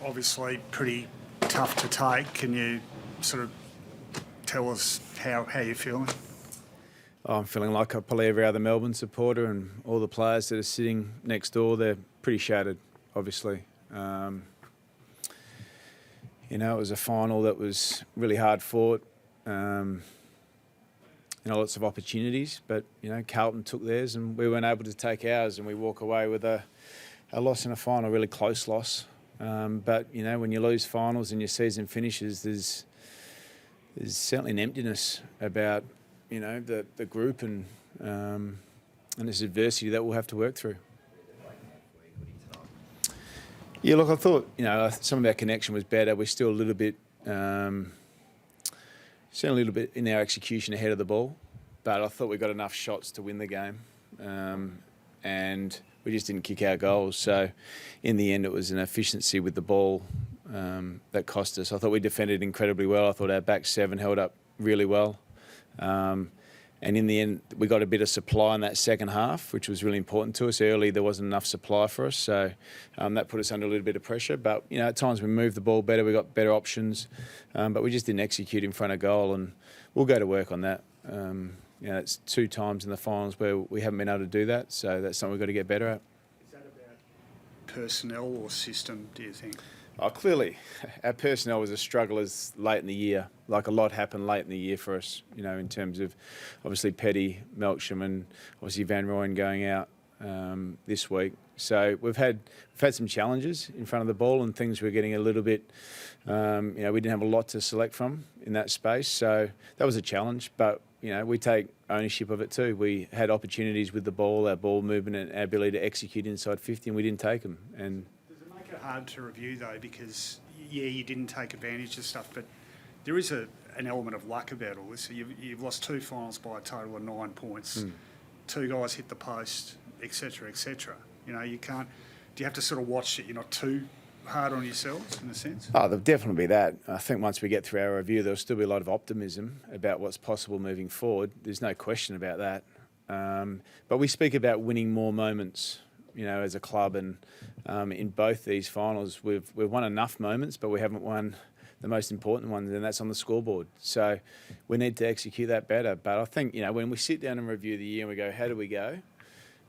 obviously pretty tough to take. Can you sort of tell us how you're feeling? I'm feeling like probably every other Melbourne supporter, and all the players that are sitting next door, they're pretty shattered, obviously. It was a final that was really hard fought. Lots of opportunities, but, Carlton took theirs and we weren't able to take ours, and we walk away with a loss in a final, a really close loss. But, when you lose finals and your season finishes, there's certainly an emptiness about, the group and this adversity that we'll have to work through. Yeah, look, I thought, some of our connection was better. We're still a little bit, certainly a little bit in our execution ahead of the ball, but I thought we got enough shots to win the game, and we just didn't kick our goals. So in the end, it was an efficiency with the ball that cost us. I thought we defended incredibly well. I thought our back seven held up really well. And in the end, we got a bit of supply in that second half, which was really important to us. Early, there wasn't enough supply for us, so that put us under a little bit of pressure. But, at times we moved the ball better, we got better options, but we just didn't execute in front of goal, and we'll go to work on that. It's 2 times in the finals where we haven't been able to do that, so that's something we've got to get better at. Is that about personnel or system, do you think? Oh, clearly, our personnel was a struggle late in the year. Like, a lot happened late in the year for us, in terms of obviously Petty, Melksham, and obviously Van Rooyen going out this week. So we've had some challenges in front of the ball, and things were getting a little bit, we didn't have a lot to select from in that space. So that was a challenge, but, we take ownership of it too. We had opportunities with the ball, our ball movement, and our ability to execute inside 50, and we didn't take them. And hard to review though, because you didn't take advantage of stuff, but there is an element of luck about all this. You've lost 2 finals by a total of 9 points. 2 guys hit the post, etc., etc. You can't. Do you have to sort of watch that you're not too hard on yourselves in a sense? Oh, there'll definitely be that. I think once we get through our review, there'll still be a lot of optimism about what's possible moving forward. There's no question about that. But we speak about winning more moments, as a club, and in both these finals, we've won enough moments, but we haven't won the most important ones, and that's on the scoreboard. So we need to execute that better. But I think, when we sit down and review the year and we go, how do we go?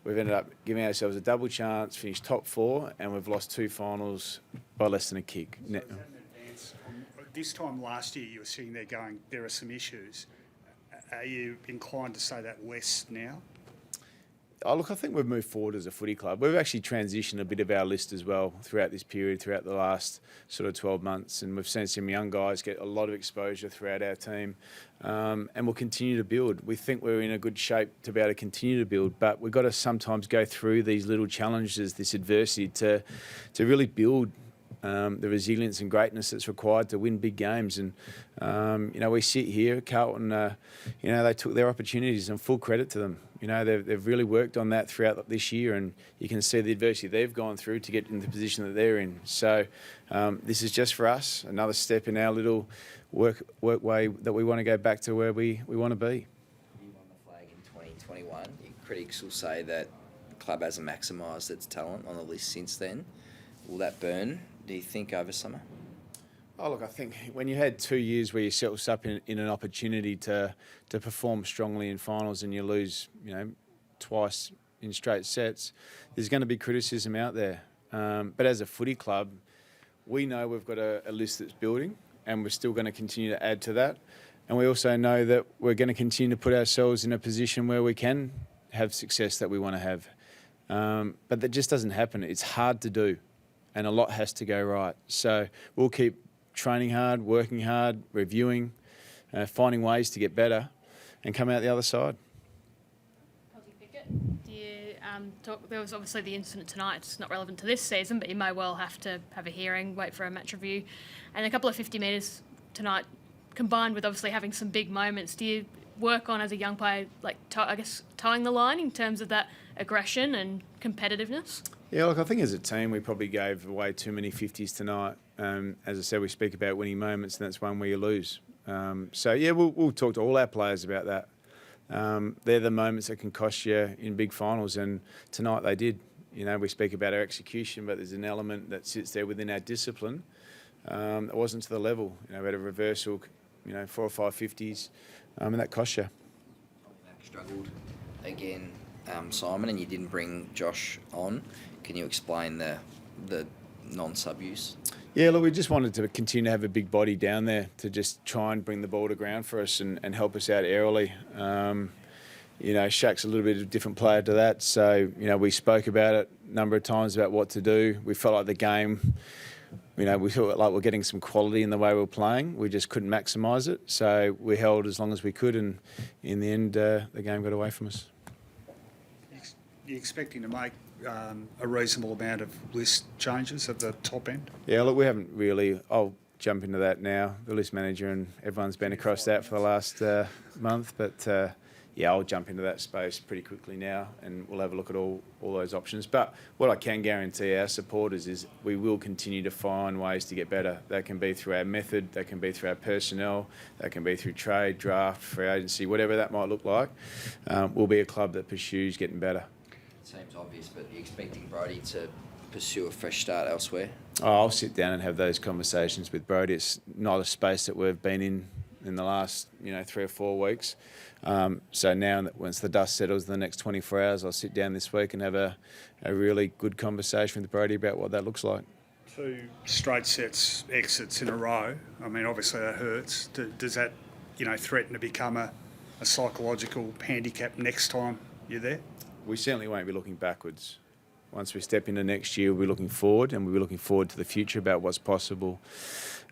We've ended up giving ourselves a double chance, finished top 4, and we've lost 2 finals by less than a kick. So is that an advance this time last year, you were sitting there going, there are some issues. Are you inclined to say that less now? Oh, look, I think we've moved forward as a footy club. We've actually transitioned a bit of our list as well throughout this period, throughout the last sort of 12 months. And we've seen some young guys get a lot of exposure throughout our team. And we'll continue to build. We think we're in a good shape to be able to continue to build, but we've got to sometimes go through these little challenges, this adversity, to really build the resilience and greatness that's required to win big games. And, we sit here, Carlton, they took their opportunities, and full credit to them. They've really worked on that throughout this year, and you can see the adversity they've gone through to get in the position that they're in. So this is just for us, another step in our little work way that we want to go back to where we want to be. You won the flag in 2021. Your critics will say that the club hasn't maximised its talent on the list since then. Will that burn, do you think, over summer? Oh, look, I think when you had 2 years where you set us up in an opportunity to perform strongly in finals, and you lose, twice in straight sets, there's going to be criticism out there. But as a footy club, we know we've got a list that's building, and we're still going to continue to add to that. And we also know that we're going to continue to put ourselves in a position where we can have success that we want to have. But that just doesn't happen. It's hard to do, and a lot has to go right. So we'll keep training hard, working hard, reviewing, finding ways to get better, and come out the other side. Do you talk? There was obviously the incident tonight. It's not relevant to this season, but you may well have to have a hearing, wait for a match review, and a couple of 50 metres tonight, combined with obviously having some big moments. Do you work on, as a young player, like towing the line in terms of that aggression and competitiveness? Yeah, look, I think as a team we probably gave away too many 50s tonight. As I said, we speak about winning moments, and that's one where you lose. We'll talk to all our players about that. They're the moments that can cost you in big finals, and tonight they did. You know, we speak about our execution, but there's an element that sits there within our discipline that wasn't to the level. You know, we had a reversal, 4 or 5 50s, and that cost you. Struggled again, Simon, and you didn't bring Josh on. Can you explain the non-sub use? Yeah, look, we just wanted to continue to have a big body down there to just try and bring the ball to ground for us and help us out aerially. Shaq's a little bit of a different player to that. So, we spoke about it a number of times about what to do. We felt like the game, we felt like we're getting some quality in the way we were playing. We just couldn't maximise it. So we held as long as we could, and in the end, the game got away from us. You're expecting to make a reasonable amount of list changes at the top end? Yeah, look, we haven't really. I'll jump into that now. The list manager and everyone's been across that for the last month. But, I'll jump into that space pretty quickly now, and we'll have a look at all those options. But what I can guarantee our supporters is we will continue to find ways to get better. That can be through our method, that can be through our personnel, that can be through trade, draft, free agency, whatever that might look like. We'll be a club that pursues getting better. Seems obvious, but you're expecting Brodie to pursue a fresh start elsewhere? I'll sit down and have those conversations with Brodie. It's not a space that we've been in the last 3 or 4 weeks. So now, once the dust settles in the next 24 hours, I'll sit down this week and have a really good conversation with Brodie about what that looks like. 2 straight exits in a row. I mean, obviously that hurts. Does that, threaten to become a psychological handicap next time you're there? We certainly won't be looking backwards. Once we step into next year, we'll be looking forward, and we'll be looking forward to the future about what's possible.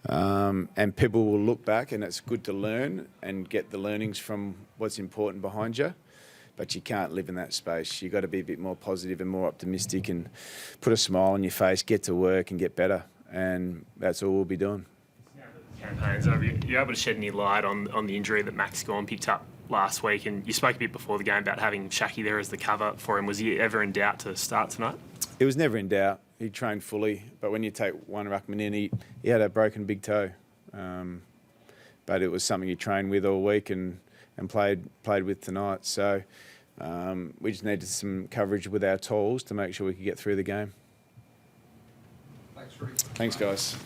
And people will look back, and it's good to learn and get the learnings from what's important behind you. But you can't live in that space. You've got to be a bit more positive and more optimistic and put a smile on your face, get to work and get better. And that's all we'll be doing. Campaigns over. You're able to shed any light on the injury that Max Gawn picked up last week, and you spoke a bit before the game about having Shaki there as the cover for him. Was he ever in doubt to start tonight? It was never in doubt. He trained fully, but when you take one ruckman in, he had a broken big toe. But it was something he trained with all week and played with tonight. So we just needed some coverage with our tools to make sure we could get through the game. Thanks, Rick. Thanks, guys.